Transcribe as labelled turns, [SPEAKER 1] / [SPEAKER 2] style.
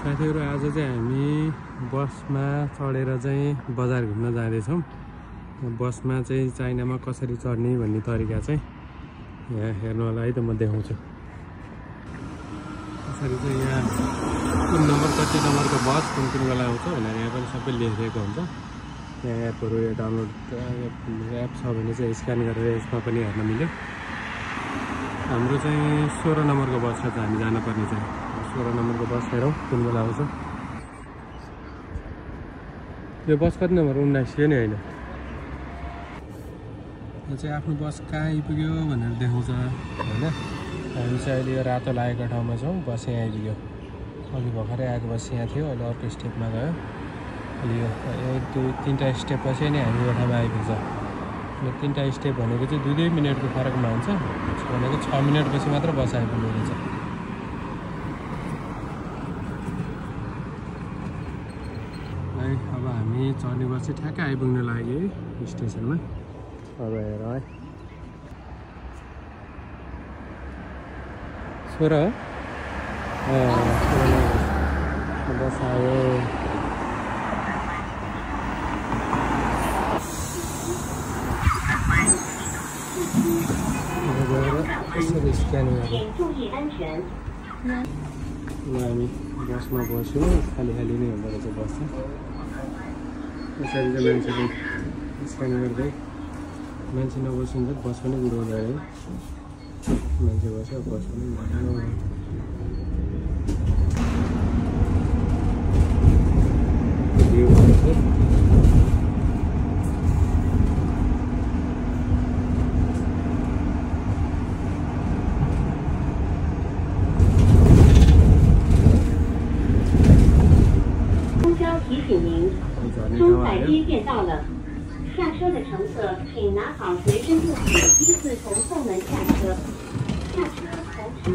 [SPEAKER 1] साथीहरु आज चाहिँ हामी बसमा चढेर चाहिँ बजार घुम्न जाँदैछौँ। बसमा चाहिँ चाइनामा कसरी चढ्ने भन्ने तरिका चाहिँ यहाँ हेर्नु होला है त म देखाउँछु। यसरी चाहिँ यहाँ कुन नम्बर कति नम्बरको बस कुन बेला आउँछ भनेर यहाँ पनि सबै लेखिएको हुन्छ। यहाँ एपहरु डाउनलोड एप छ भने चाहिँ स्क्यान गरेर यसमा पनि हेर्न मिल्यो। हाम्रो चाहिँ 16 नम्बरको बस छ हामी जानुपर्ने चाहिँ 16 नम्बरको बस हेरौँ कुन बेला आउँछ। यो बस कति नम्बर 19 यो नि हैन। यो चाहिँ आफ्नो बस कहाँ आइपुग्यो भनेर देखाउँछ हैन। हामी चाहिँ अहिले यो रातो लागेको ठाउँमा छौँ। बस यहाँ आइपुग्यो। अघि भर्खरै आएको बस यहाँ थियो। अहिले अर्को स्टेपमा गयो। अहिले यो 1 2 3टा स्टेप पछि नै हामी यो ठाउँमा आइपुग्छ। यो 3टा स्टेप भनेको चाहिँ 2-2 मिनेटको फरकमा हुन्छ। भनेको 6 मिनेट पछि मात्र बस आइपुग्ने रहेछ। अब हामी चढ्ने बस चाहिँ ठ्याक्कै आइपुग्न लाग्यो स्टेसनमा। अब हेर है 16 बस आयो। यसरी स्क्यान गरेर हामी बसमा बस्यौँ। खाली खाली नै हुँदो रहेछ बस चाहिँ। यसरी चाहिँ मान्छेले स्क्यान गर्दै मान्छे नबस्नु त बस पनि उडाउँदा है। मान्छे बस्यो बस पनि भ्यू भनेको
[SPEAKER 2] 中载机变到了，下车的乘客请拿好随身物品，依次从后门下车。下车同时。